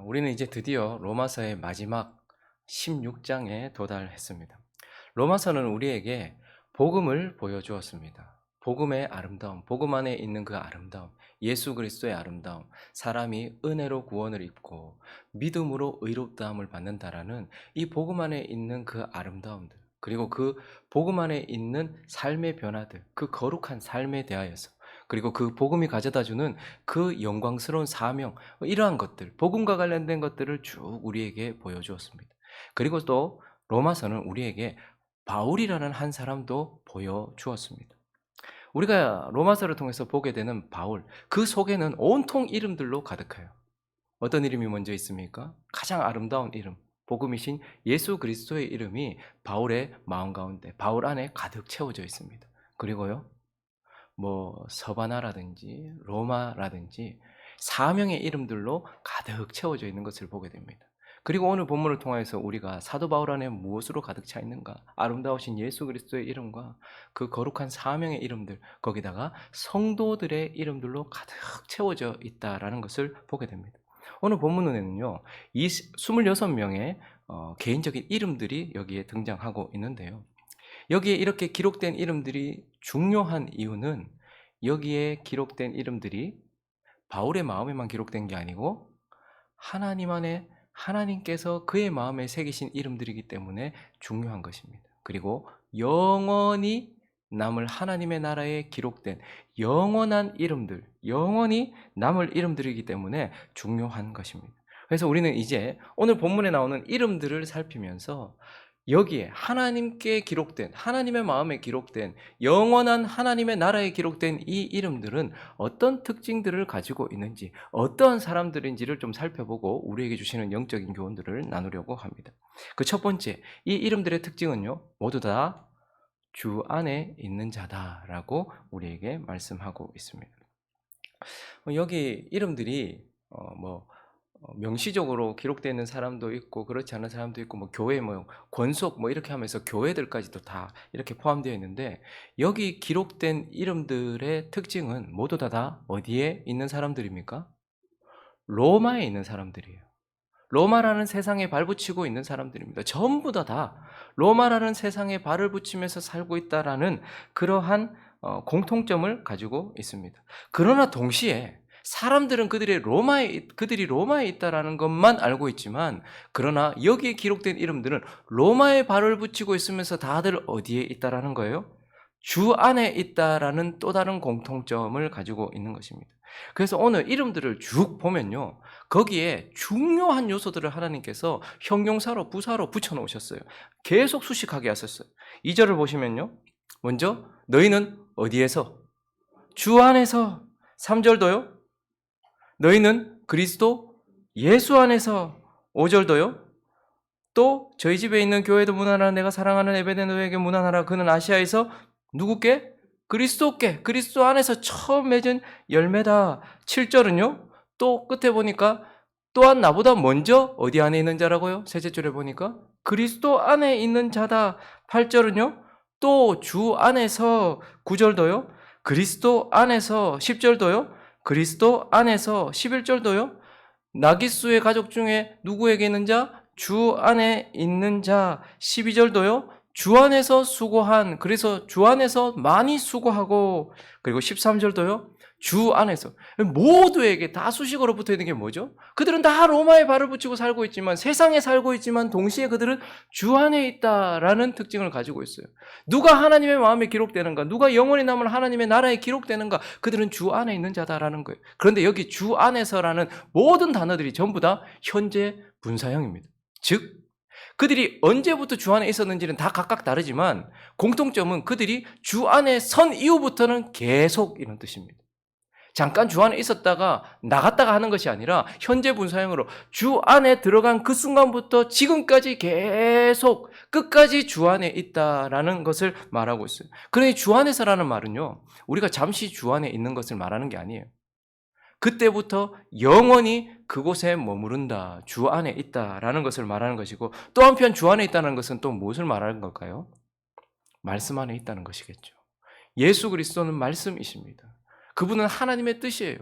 우리는 이제 드디어 로마서의 마지막 16장에 도달했습니다. 로마서는 우리에게 복음을 보여주었습니다. 복음의 아름다움, 복음 안에 있는 그 아름다움, 예수 그리스도의 아름다움, 사람이 은혜로 구원을 입고 믿음으로 의롭다함을 받는다라는 이 복음 안에 있는 그 아름다움들, 그리고 그 복음 안에 있는 삶의 변화들, 그 거룩한 삶에 대하여서, 그리고 그 복음이 가져다주는 그 영광스러운 사명, 이러한 것들, 복음과 관련된 것들을 쭉 우리에게 보여주었습니다. 그리고 또 로마서는 우리에게 바울이라는 한 사람도 보여주었습니다. 우리가 로마서를 통해서 보게 되는 바울, 그 속에는 온통 이름들로 가득해요. 어떤 이름이 먼저 있습니까? 가장 아름다운 이름, 복음이신 예수 그리스도의 이름이 바울의 마음 가운데, 바울 안에 가득 채워져 있습니다. 그리고요, 서바나라든지 로마라든지 사명의 이름들로 가득 채워져 있는 것을 보게 됩니다. 그리고 오늘 본문을 통해서 우리가 사도 바울 안에 무엇으로 가득 차 있는가? 아름다우신 예수 그리스도의 이름과 그 거룩한 사명의 이름들, 거기다가 성도들의 이름들로 가득 채워져 있다라는 것을 보게 됩니다. 오늘 본문에는요, 이 26명의 개인적인 이름들이 여기에 등장하고 있는데요. 여기에 이렇게 기록된 이름들이 중요한 이유는, 여기에 기록된 이름들이 바울의 마음에만 기록된 게 아니고 하나님 안에 하나님께서 그의 마음에 새기신 이름들이기 때문에 중요한 것입니다. 그리고 영원히 남을 하나님의 나라에 기록된 영원한 이름들, 영원히 남을 이름들이기 때문에 중요한 것입니다. 그래서 우리는 이제 오늘 본문에 나오는 이름들을 살피면서 여기에 하나님께 기록된, 하나님의 마음에 기록된, 영원한 하나님의 나라에 기록된 이 이름들은 어떤 특징들을 가지고 있는지, 어떠한 사람들인지를 좀 살펴보고 우리에게 주시는 영적인 교훈들을 나누려고 합니다. 그 첫 번째, 이 이름들의 특징은요, 모두 다 주 안에 있는 자다라고 우리에게 말씀하고 있습니다. 여기 이름들이 명시적으로 기록되어 있는 사람도 있고 그렇지 않은 사람도 있고, 교회 권속 이렇게 하면서 교회들까지도 다 이렇게 포함되어 있는데, 여기 기록된 이름들의 특징은 모두 다 어디에 있는 사람들입니까? 로마에 있는 사람들이에요. 로마라는 세상에 발붙이고 있는 사람들입니다. 전부 다 로마라는 세상에 발을 붙이면서 살고 있다라는 그러한 공통점을 가지고 있습니다. 그러나 동시에 사람들은 그들이 로마에 있다라는 것만 알고 있지만, 그러나 여기에 기록된 이름들은 로마에 발을 붙이고 있으면서 다들 어디에 있다라는 거예요? 주 안에 있다라는 또 다른 공통점을 가지고 있는 것입니다. 그래서 오늘 이름들을 쭉 보면요, 거기에 중요한 요소들을 하나님께서 형용사로, 부사로 붙여놓으셨어요. 계속 수식하게 하셨어요. 2절을 보시면요, 먼저 너희는 어디에서? 주 안에서. 3절도요, 너희는 그리스도 예수 안에서. 5절도요, 또 저희 집에 있는 교회도 문안하라. 내가 사랑하는 에베네노에게 문안하라. 그는 아시아에서 누구께? 그리스도께, 그리스도 안에서 처음 맺은 열매다. 7절은요, 또 끝에 보니까 또한 나보다 먼저 어디 안에 있는 자라고요? 셋째 줄에 보니까 그리스도 안에 있는 자다. 8절은요, 또 주 안에서. 9절도요, 그리스도 안에서. 10절도요, 그리스도 안에서. 11절도요, 나기수의 가족 중에 누구에게 있는 자? 주 안에 있는 자. 12절도요, 주 안에서 수고한, 그래서 주 안에서 많이 수고하고. 그리고 13절도요, 주 안에서. 모두에게 다 수식어로 붙어 있는 게 뭐죠? 그들은 다 로마에 발을 붙이고 살고 있지만, 세상에 살고 있지만, 동시에 그들은 주 안에 있다라는 특징을 가지고 있어요. 누가 하나님의 마음에 기록되는가? 누가 영원히 남을 하나님의 나라에 기록되는가? 그들은 주 안에 있는 자다라는 거예요. 그런데 여기 주 안에서라는 모든 단어들이 전부 다 현재 분사형입니다. 즉, 그들이 언제부터 주 안에 있었는지는 다 각각 다르지만 공통점은 그들이 주 안에 선 이후부터는 계속, 이런 뜻입니다. 잠깐 주 안에 있었다가 나갔다가 하는 것이 아니라 현재 분사형으로 주 안에 들어간 그 순간부터 지금까지 계속 끝까지 주 안에 있다라는 것을 말하고 있어요. 그러니 주 안에서라는 말은요, 우리가 잠시 주 안에 있는 것을 말하는 게 아니에요. 그때부터 영원히 그곳에 머무른다, 주 안에 있다라는 것을 말하는 것이고, 또 한편 주 안에 있다는 것은 또 무엇을 말하는 걸까요? 말씀 안에 있다는 것이겠죠. 예수 그리스도는 말씀이십니다. 그분은 하나님의 뜻이에요.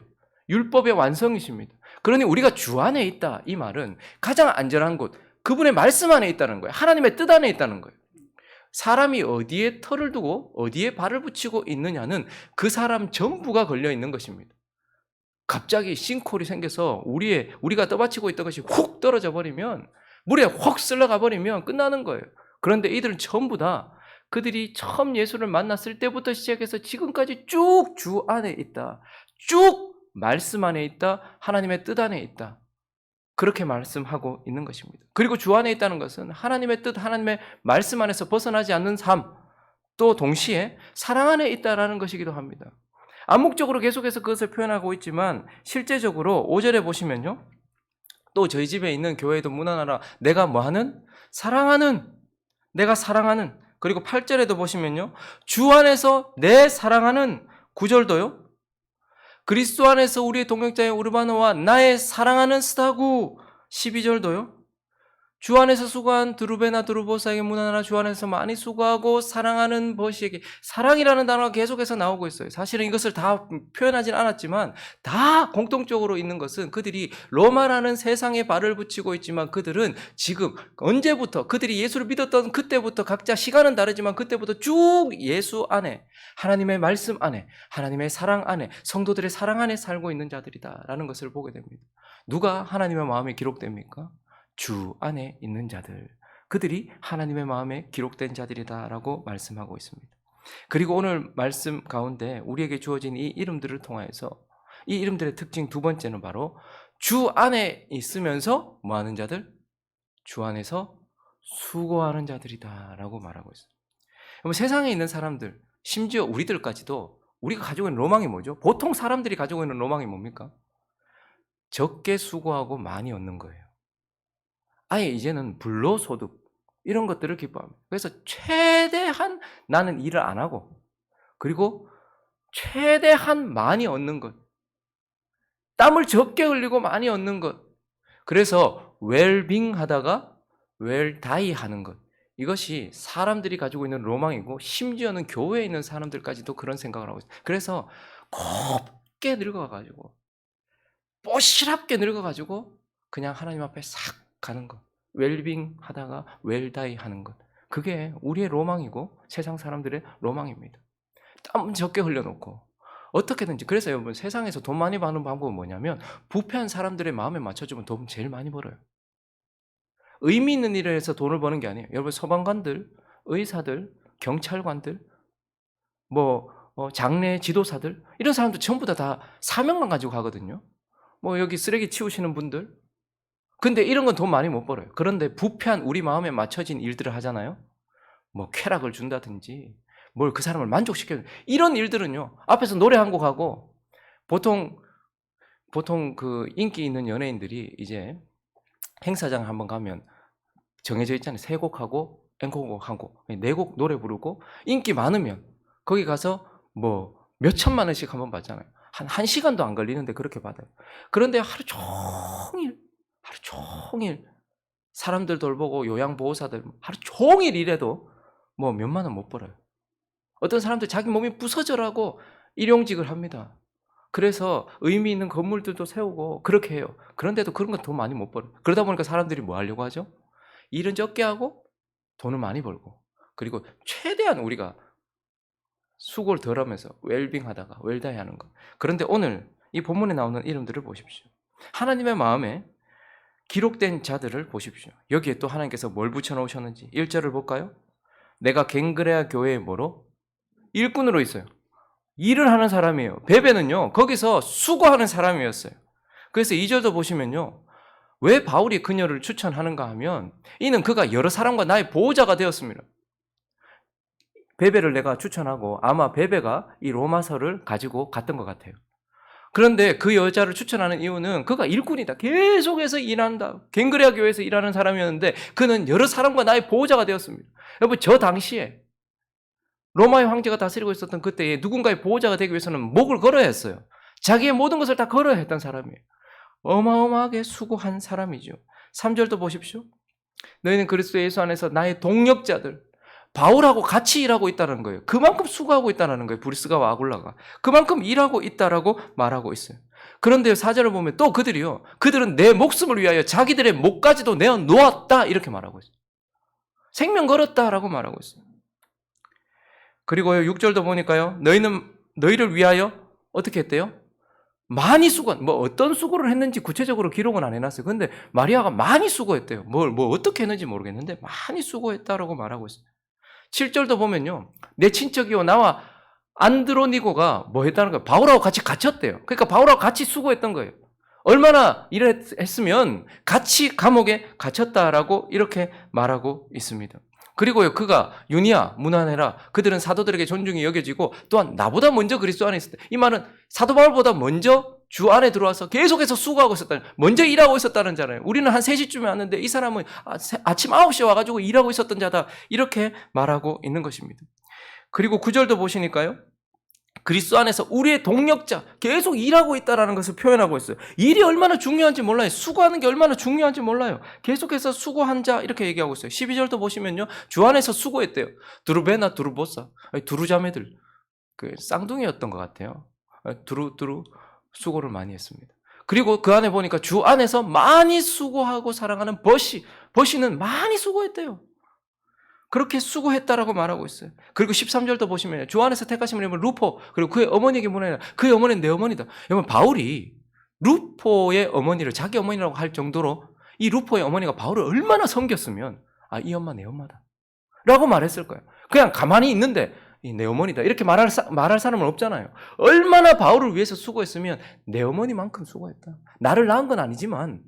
율법의 완성이십니다. 그러니 우리가 주 안에 있다, 이 말은 가장 안전한 곳, 그분의 말씀 안에 있다는 거예요. 하나님의 뜻 안에 있다는 거예요. 사람이 어디에 털을 두고 어디에 발을 붙이고 있느냐는 그 사람 전부가 걸려 있는 것입니다. 갑자기 싱크홀이 생겨서 우리가 떠받치고 있던 것이 훅 떨어져 버리면, 물에 확 쓸려가 버리면 끝나는 거예요. 그런데 이들은 전부 다 그들이 처음 예수를 만났을 때부터 시작해서 지금까지 쭉 주 안에 있다, 쭉 말씀 안에 있다, 하나님의 뜻 안에 있다, 그렇게 말씀하고 있는 것입니다. 그리고 주 안에 있다는 것은 하나님의 뜻, 하나님의 말씀 안에서 벗어나지 않는 삶, 또 동시에 사랑 안에 있다라는 것이기도 합니다. 암묵적으로 계속해서 그것을 표현하고 있지만 실제적으로 5절에 보시면요, 또 저희 집에 있는 교회도 문화나라 내가 뭐하는? 사랑하는, 내가 사랑하는. 그리고 8절에도 보시면요, 주 안에서 내 사랑하는. 9절도요, 그리스도 안에서 우리의 동역자의 우르바노와 나의 사랑하는 스타구. 12절도요, 주 안에서 수고한 드루베나 드루보사에게 문하나 주 안에서 많이 수고하고 사랑하는 버시에게. 사랑이라는 단어가 계속해서 나오고 있어요. 사실은 이것을 다 표현하진 않았지만 다 공통적으로 있는 것은 그들이 로마라는 세상에 발을 붙이고 있지만 그들은 지금 언제부터, 그들이 예수를 믿었던 그때부터, 각자 시간은 다르지만 그때부터 쭉 예수 안에, 하나님의 말씀 안에, 하나님의 사랑 안에, 성도들의 사랑 안에 살고 있는 자들이다라는 것을 보게 됩니다. 누가 하나님의 마음에 기록됩니까? 주 안에 있는 자들, 그들이 하나님의 마음에 기록된 자들이다라고 말씀하고 있습니다. 그리고 오늘 말씀 가운데 우리에게 주어진 이 이름들을 통하여서 이 이름들의 특징 두 번째는 바로 주 안에 있으면서 뭐하는 자들? 주 안에서 수고하는 자들이다라고 말하고 있어요. 그럼 세상에 있는 사람들, 심지어 우리들까지도 우리가 가지고 있는 로망이 뭐죠? 보통 사람들이 가지고 있는 로망이 뭡니까? 적게 수고하고 많이 얻는 거예요. 아예 이제는 불로소득, 이런 것들을 기뻐합니다. 그래서 최대한 나는 일을 안 하고, 그리고 최대한 많이 얻는 것, 땀을 적게 흘리고 많이 얻는 것, 그래서 웰빙 하다가 웰다이 하는 것, 이것이 사람들이 가지고 있는 로망이고, 심지어는 교회에 있는 사람들까지도 그런 생각을 하고 있어요. 그래서 곱게 늙어가지고, 뽀시랍게 늙어가지고 그냥 하나님 앞에 싹 가는 것, 웰빙 하다가 웰다이 하는 것, 그게 우리의 로망이고 세상 사람들의 로망입니다. 땀 적게 흘려놓고 어떻게든지. 그래서 여러분, 세상에서 돈 많이 버는 방법은 뭐냐면 부패한 사람들의 마음에 맞춰주면 돈 제일 많이 벌어요. 의미 있는 일을 해서 돈을 버는 게 아니에요. 여러분, 소방관들, 의사들, 경찰관들, 장례 지도사들, 이런 사람들 전부 다 사명만 가지고 가거든요. 여기 쓰레기 치우시는 분들, 근데 이런 건 돈 많이 못 벌어요. 그런데 부패한 우리 마음에 맞춰진 일들을 하잖아요. 쾌락을 준다든지 뭘 그 사람을 만족시켜, 이런 일들은요, 앞에서 노래 한 곡 하고, 보통 그 인기 있는 연예인들이 이제 행사장 한번 가면 정해져 있잖아요. 3곡 하고 앵콜곡 하고 4곡 노래 부르고, 인기 많으면 거기 가서 몇 천만 원씩 한번 받잖아요. 한 1시간도 안 걸리는데 그렇게 받아요. 그런데 하루 종일 사람들 돌보고 요양보호사들 하루 종일 일해도 몇만 원 못 벌어요. 어떤 사람들 자기 몸이 부서져라고 일용직을 합니다. 그래서 의미 있는 건물들도 세우고 그렇게 해요. 그런데도 그런 건 돈 많이 못 벌어요. 그러다 보니까 사람들이 뭐 하려고 하죠? 일은 적게 하고 돈을 많이 벌고, 그리고 최대한 우리가 수고를 덜 하면서 웰빙 하다가 웰다이 하는 것. 그런데 오늘 이 본문에 나오는 이름들을 보십시오. 하나님의 마음에 기록된 자들을 보십시오. 여기에 또 하나님께서 뭘 붙여놓으셨는지 1절을 볼까요? 내가 갱그레아 교회에 뭐로? 일꾼으로 있어요. 일을 하는 사람이에요. 베베는요, 거기서 수고하는 사람이었어요. 그래서 2절도 보시면요, 왜 바울이 그녀를 추천하는가 하면 이는 그가 여러 사람과 나의 보호자가 되었습니다. 베베를 내가 추천하고 아마 베베가 이 로마서를 가지고 갔던 것 같아요. 그런데 그 여자를 추천하는 이유는 그가 일꾼이다, 계속해서 일한다, 갱그레아 교회에서 일하는 사람이었는데 그는 여러 사람과 나의 보호자가 되었습니다. 여러분, 저 당시에 로마의 황제가 다스리고 있었던 그때에 누군가의 보호자가 되기 위해서는 목을 걸어야 했어요. 자기의 모든 것을 다 걸어야 했던 사람이에요. 어마어마하게 수고한 사람이죠. 3절도 보십시오. 너희는 그리스도 예수 안에서 나의 동역자들, 바울하고 같이 일하고 있다는 거예요. 그만큼 수고하고 있다는 거예요. 브리스가와 아굴라가 그만큼 일하고 있다라고 말하고 있어요. 그런데 4절을 보면 또 그들이요. 그들은 내 목숨을 위하여 자기들의 목까지도 내어 놓았다. 이렇게 말하고 있어요. 생명 걸었다라고 말하고 있어요. 그리고요, 6절도 보니까요. 너희를 위하여 어떻게 했대요? 많이 뭐 어떤 수고를 했는지 구체적으로 기록은 안 해놨어요. 근데 마리아가 많이 수고했대요. 뭐 어떻게 했는지 모르겠는데 많이 수고했다라고 말하고 있어요. 7절도 보면요. 내 친척이요 나와 안드로니고가 뭐 했다는 거예요? 바울하고 같이 갇혔대요. 그러니까 바울하고 같이 수고했던 거예요. 얼마나 일을 했으면 같이 감옥에 갇혔다라고 이렇게 말하고 있습니다. 그리고요, 그가 유니아, 무난해라. 그들은 사도들에게 존중이 여겨지고 또한 나보다 먼저 그리스도 안에 있었다. 이 말은 사도 바울보다 먼저 주 안에 들어와서 계속해서 수고하고 있었다는, 먼저 일하고 있었다는 자잖아요. 우리는 한 3시쯤에 왔는데 이 사람은 아침 9시에 와가지고 일하고 있었던 자다. 이렇게 말하고 있는 것입니다. 그리고 9절도 보시니까요. 그리스도 안에서 우리의 동력자, 계속 일하고 있다는 것을 표현하고 있어요. 일이 얼마나 중요한지 몰라요. 수고하는 게 얼마나 중요한지 몰라요. 계속해서 수고한 자 이렇게 얘기하고 있어요. 12절도 보시면요. 주 안에서 수고했대요. 두루베나 두루보사, 두루자매들, 그 쌍둥이였던 것 같아요. 두루 수고를 많이 했습니다. 그리고 그 안에 보니까 주 안에서 많이 수고하고 사랑하는 버시는 많이 수고했대요. 그렇게 수고했다라고 말하고 있어요. 그리고 13절도 보시면 주 안에서 택하심을 입은 루포, 그리고 그의 어머니에게 문하니라. 그의 어머니는 내 어머니다. 여러분, 바울이 루포의 어머니를 자기 어머니라고 할 정도로 이 루포의 어머니가 바울을 얼마나 섬겼으면 이 엄마 내 엄마다 라고 말했을 거예요. 그냥 가만히 있는데 내 어머니다 이렇게 말할 사람은 없잖아요. 얼마나 바울을 위해서 수고했으면 내 어머니만큼 수고했다. 나를 낳은 건 아니지만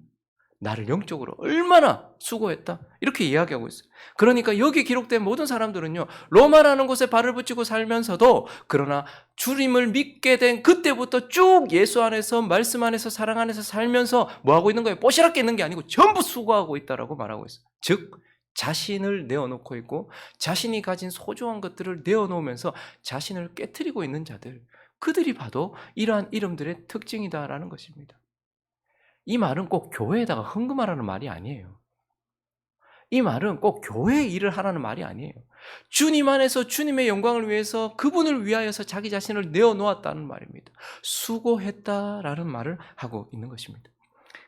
나를 영적으로 얼마나 수고했다. 이렇게 이야기하고 있어요. 그러니까 여기 기록된 모든 사람들은요. 로마라는 곳에 발을 붙이고 살면서도 그러나 주님을 믿게 된 그때부터 쭉 예수 안에서 말씀 안에서 사랑 안에서 살면서 뭐하고 있는 거예요? 뽀시락게 있는 게 아니고 전부 수고하고 있다라고 말하고 있어요. 즉 자신을 내어놓고 있고 자신이 가진 소중한 것들을 내어놓으면서 자신을 깨트리고 있는 자들, 그들이 봐도 이러한 이름들의 특징이다라는 것입니다. 이 말은 꼭 교회에다가 헌금하라는 말이 아니에요. 이 말은 꼭 교회 일을 하라는 말이 아니에요. 주님 안에서 주님의 영광을 위해서 그분을 위하여서 자기 자신을 내어놓았다는 말입니다. 수고했다라는 말을 하고 있는 것입니다.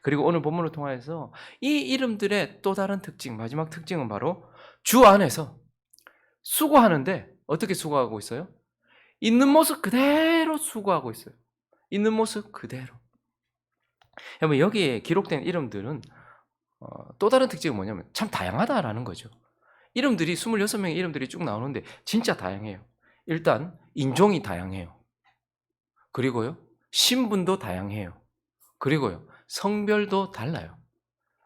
그리고 오늘 본문을 통해서 이 이름들의 또 다른 특징, 마지막 특징은 바로 주 안에서 수고하는데 어떻게 수고하고 있어요? 있는 모습 그대로 수고하고 있어요. 있는 모습 그대로. 여러분, 여기에 기록된 이름들은 또 다른 특징은 뭐냐면 참 다양하다라는 거죠. 이름들이 26명의 이름들이 쭉 나오는데 진짜 다양해요. 일단 인종이 다양해요. 그리고요, 신분도 다양해요. 그리고요, 성별도 달라요.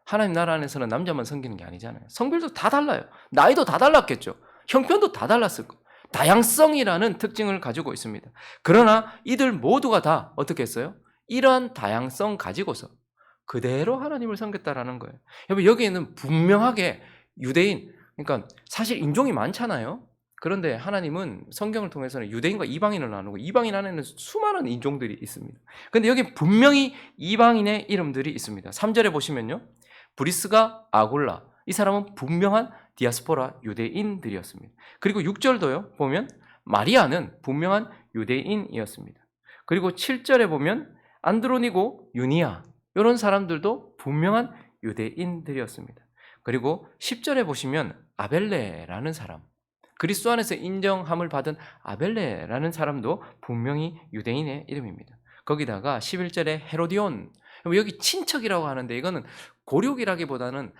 하나님 나라 안에서는 남자만 섬기는 게 아니잖아요. 성별도 다 달라요. 나이도 다 달랐겠죠. 형편도 다 달랐을 거예요. 다양성이라는 특징을 가지고 있습니다. 그러나 이들 모두가 다 어떻게 했어요? 이러한 다양성 가지고서 그대로 하나님을 섬겼다라는 거예요. 여러분, 여기에는 분명하게 유대인, 그러니까 사실 인종이 많잖아요. 그런데 하나님은 성경을 통해서는 유대인과 이방인을 나누고 이방인 안에는 수많은 인종들이 있습니다. 그런데 여기 분명히 이방인의 이름들이 있습니다. 3절에 보시면요. 브리스가 아굴라, 이 사람은 분명한 디아스포라 유대인들이었습니다. 그리고 6절도요. 보면 마리아는 분명한 유대인이었습니다. 그리고 7절에 보면 안드로니고, 유니아, 이런 사람들도 분명한 유대인들이었습니다. 그리고 10절에 보시면 아벨레라는 사람, 그리스도 안에서 인정함을 받은 아벨레라는 사람도 분명히 유대인의 이름입니다. 거기다가 11절에 헤로디온, 여기 친척이라고 하는데 이거는 고륙이라기보다는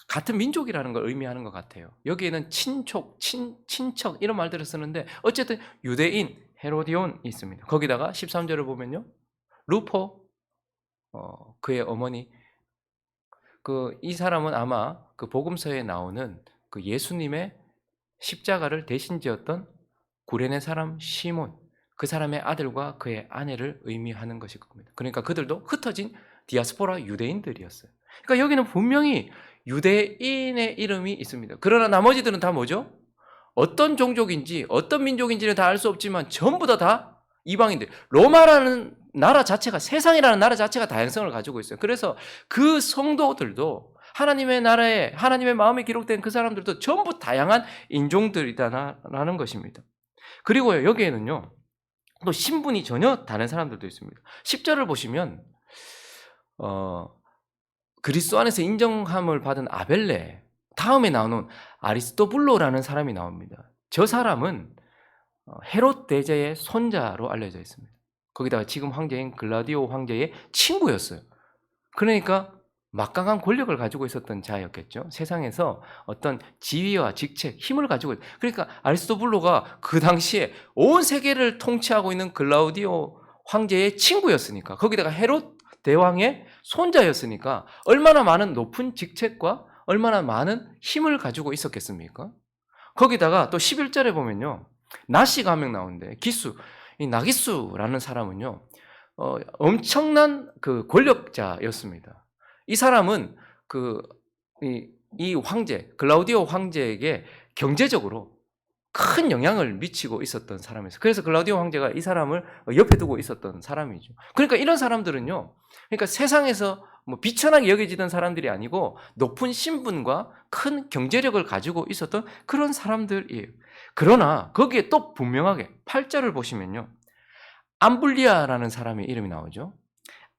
같은 민족이라는 걸 의미하는 것 같아요. 여기에는 친척 이런 말들을 쓰는데 어쨌든 유대인 헤로디온이 있습니다. 거기다가 13절을 보면요. 루포, 그의 어머니, 이 사람은 아마 그 복음서에 나오는 그 예수님의 십자가를 대신 지었던 구레네 사람 시몬, 그 사람의 아들과 그의 아내를 의미하는 것일 겁니다. 그러니까 그들도 흩어진 디아스포라 유대인들이었어요. 그러니까 여기는 분명히 유대인의 이름이 있습니다. 그러나 나머지들은 다 뭐죠? 어떤 종족인지 어떤 민족인지는 다 알 수 없지만 전부 다 이방인들. 로마라는 나라 자체가, 세상이라는 나라 자체가 다양성을 가지고 있어요. 그래서 그 성도들도 하나님의 나라에, 하나님의 마음에 기록된 그 사람들도 전부 다양한 인종들이다라는 것입니다. 그리고요, 여기에는요, 또 신분이 전혀 다른 사람들도 있습니다. 10절을 보시면 그리스도 안에서 인정함을 받은 아벨레, 다음에 나오는 아리스토블로라는 사람이 나옵니다. 저 사람은 헤롯 대제의 손자로 알려져 있습니다. 거기다가 지금 황제인 글라디오 황제의 친구였어요. 그러니까 막강한 권력을 가지고 있었던 자였겠죠. 세상에서 어떤 지위와 직책, 힘을 가지고 그러니까 아리스토블로가 그 당시에 온 세계를 통치하고 있는 글라우디오 황제의 친구였으니까, 거기다가 헤롯 대왕의 손자였으니까 얼마나 많은 높은 직책과 얼마나 많은 힘을 가지고 있었겠습니까? 거기다가 또 11절에 보면요, 나씨가 한 명 나오는데, 기수, 이 나기수라는 사람은요, 엄청난 그 권력자였습니다. 이 사람은 이 황제, 글라우디오 황제에게 경제적으로 큰 영향을 미치고 있었던 사람이었어요. 그래서 글라우디오 황제가 이 사람을 옆에 두고 있었던 사람이죠. 그러니까 이런 사람들은요, 그러니까 세상에서 뭐 비천하게 여겨지던 사람들이 아니고 높은 신분과 큰 경제력을 가지고 있었던 그런 사람들이에요. 그러나 거기에 또 분명하게 8절을 보시면요, 암블리아라는 사람의 이름이 나오죠.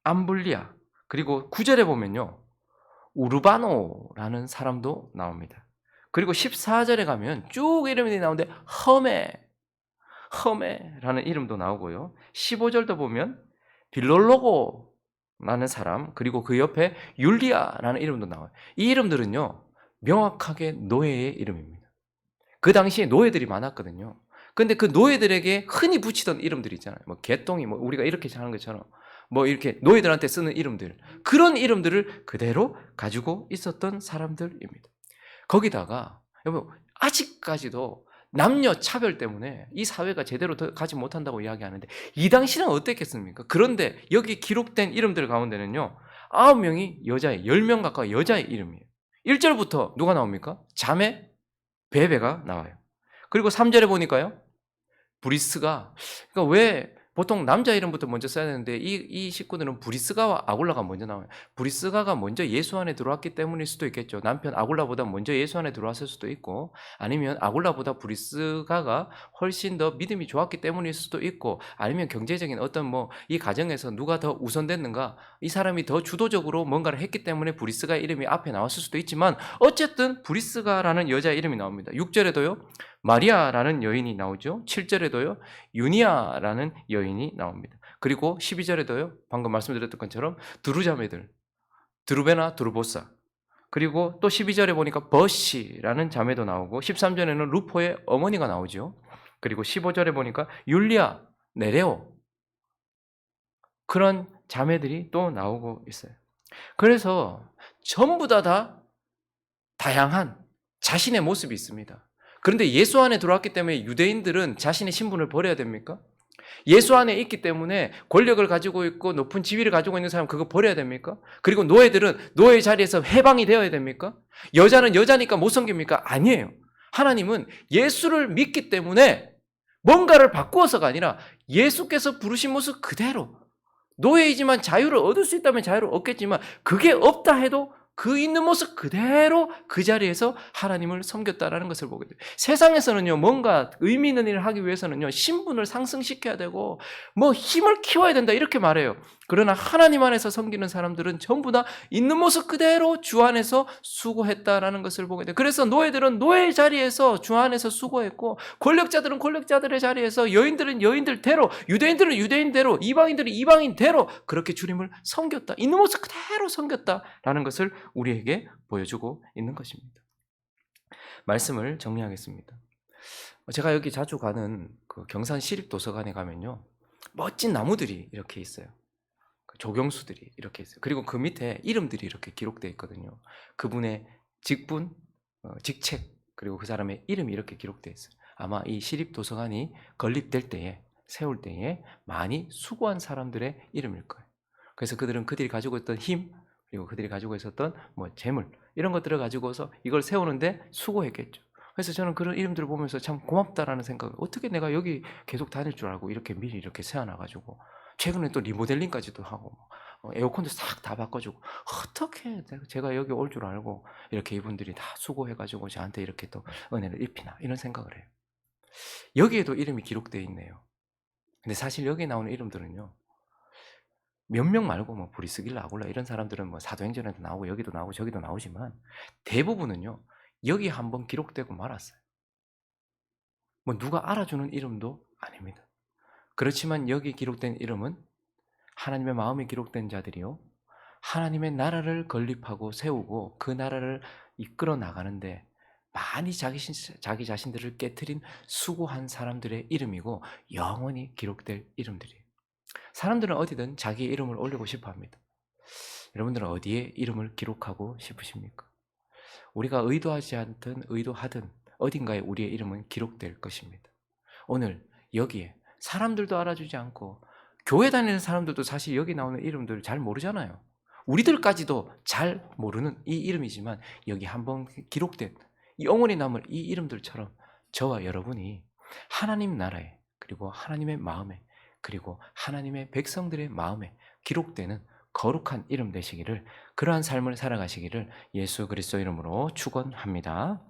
암블리아. 그리고 9절에 보면요, 우르바노라는 사람도 나옵니다. 그리고 14절에 가면 쭉 이름이 나오는데 허메라는 이름도 나오고요. 15절도 보면 빌롤로고라는 사람, 그리고 그 옆에 율리아라는 이름도 나와요. 이 이름들은요, 명확하게 노예의 이름입니다. 그 당시에 노예들이 많았거든요. 근데 그 노예들에게 흔히 붙이던 이름들 있잖아요. 뭐 개똥이, 뭐 우리가 이렇게 하는 것처럼 뭐 이렇게 노예들한테 쓰는 이름들, 그런 이름들을 그대로 가지고 있었던 사람들입니다. 거기다가 여러분, 아직까지도 남녀 차별 때문에 이 사회가 제대로 가지 못한다고 이야기하는데, 이 당시는 어땠겠습니까? 그런데 여기 기록된 이름들 가운데는요, 9명이 여자의, 10명 가까이 여자의 이름이에요. 1절부터 누가 나옵니까? 자매 베베가 나와요. 그리고 3절에 보니까요, 브리스가, 그러니까 왜 보통 남자 이름부터 먼저 써야 되는데 이 식구들은 브리스가와 아굴라가 먼저 나와요. 브리스가가 먼저 예수 안에 들어왔기 때문일 수도 있겠죠. 남편 아굴라보다 먼저 예수 안에 들어왔을 수도 있고, 아니면 아굴라보다 브리스가가 훨씬 더 믿음이 좋았기 때문일 수도 있고, 아니면 경제적인 어떤 뭐 이 가정에서 누가 더 우선됐는가, 이 사람이 더 주도적으로 뭔가를 했기 때문에 브리스가 이름이 앞에 나왔을 수도 있지만, 어쨌든 브리스가라는 여자 이름이 나옵니다. 6절에도요 마리아라는 여인이 나오죠. 7절에도요 유니아라는 여인이 나옵니다. 그리고 12절에도요 방금 말씀드렸던 것처럼 두루자매들, 두루베나 두루보사, 그리고 또 12절에 보니까 버시라는 자매도 나오고, 13절에는 루포의 어머니가 나오죠. 그리고 15절에 보니까 율리아, 네레오, 그런 자매들이 또 나오고 있어요. 그래서 전부 다 다양한 자신의 모습이 있습니다. 그런데 예수 안에 들어왔기 때문에 유대인들은 자신의 신분을 버려야 됩니까? 예수 안에 있기 때문에 권력을 가지고 있고 높은 지위를 가지고 있는 사람, 그거 버려야 됩니까? 그리고 노예들은 노예 자리에서 해방이 되어야 됩니까? 여자는 여자니까 못 섬깁니까? 아니에요. 하나님은 예수를 믿기 때문에 뭔가를 바꾸어서가 아니라 예수께서 부르신 모습 그대로, 노예이지만 자유를 얻을 수 있다면 자유를 얻겠지만, 그게 없다 해도 그 있는 모습 그대로 그 자리에서 하나님을 섬겼다라는 것을 보게 돼요. 세상에서는요, 뭔가 의미 있는 일을 하기 위해서는요, 신분을 상승시켜야 되고 뭐 힘을 키워야 된다 이렇게 말해요. 그러나 하나님 안에서 섬기는 사람들은 전부 다 있는 모습 그대로 주 안에서 수고했다라는 것을 보게 돼요. 그래서 노예들은 노예 자리에서 주 안에서 수고했고, 권력자들은 권력자들의 자리에서, 여인들은 여인들대로, 유대인들은 유대인대로, 이방인들은 이방인대로 그렇게 주님을 섬겼다, 있는 모습 그대로 섬겼다라는 것을 우리에게 보여주고 있는 것입니다. 말씀을 정리하겠습니다. 제가 여기 자주 가는 그 경산 시립도서관에 가면요, 멋진 나무들이 이렇게 있어요. 조경수들이 이렇게 있어요. 그리고 그 밑에 이름들이 이렇게 기록되어 있거든요. 그분의 직분, 직책, 그리고 그 사람의 이름이 이렇게 기록되어 있어요. 아마 이 시립도서관이 건립될 때에, 세울 때에 많이 수고한 사람들의 이름일 거예요. 그래서 그들이 가지고 있던 힘, 그리고 그들이 가지고 있었던 뭐 재물, 이런 것들을 가지고서 이걸 세우는데 수고했겠죠. 그래서 저는 그런 이름들을 보면서 참 고맙다라는 생각을, 어떻게 내가 여기 계속 다닐 줄 알고 이렇게 미리 이렇게 세워놔가지고, 최근에 또 리모델링까지도 하고 에어컨도 싹 다 바꿔주고, 어떻게 제가 여기 올 줄 알고 이렇게 이분들이 다 수고해가지고 저한테 이렇게 또 은혜를 입히나, 이런 생각을 해요. 여기에도 이름이 기록되어 있네요. 근데 사실 여기에 나오는 이름들은요. 몇 명 말고 뭐 브리스길라 아굴라 이런 사람들은 뭐 사도행전에도 나오고 여기도 나오고 저기도 나오지만 대부분은요. 여기 한번 기록되고 말았어요. 뭐 누가 알아주는 이름도 아닙니다. 그렇지만 여기 기록된 이름은 하나님의 마음에 기록된 자들이요. 하나님의 나라를 건립하고 세우고 그 나라를 이끌어 나가는데 많이 자기 자신들을 깨트린 수고한 사람들의 이름이고 영원히 기록될 이름들이에요. 사람들은 어디든 자기 이름을 올리고 싶어 합니다. 여러분들은 어디에 이름을 기록하고 싶으십니까? 우리가 의도하지 않든 의도하든 어딘가에 우리의 이름은 기록될 것입니다. 오늘 여기에 사람들도 알아주지 않고 교회 다니는 사람들도 사실 여기 나오는 이름들을 잘 모르잖아요. 우리들까지도 잘 모르는 이 이름이지만 여기 한번 기록된 영원히 남을 이 이름들처럼 저와 여러분이 하나님 나라에 그리고 하나님의 마음에 그리고 하나님의 백성들의 마음에 기록되는 거룩한 이름 되시기를, 그러한 삶을 살아가시기를 예수 그리스도 이름으로 축원합니다.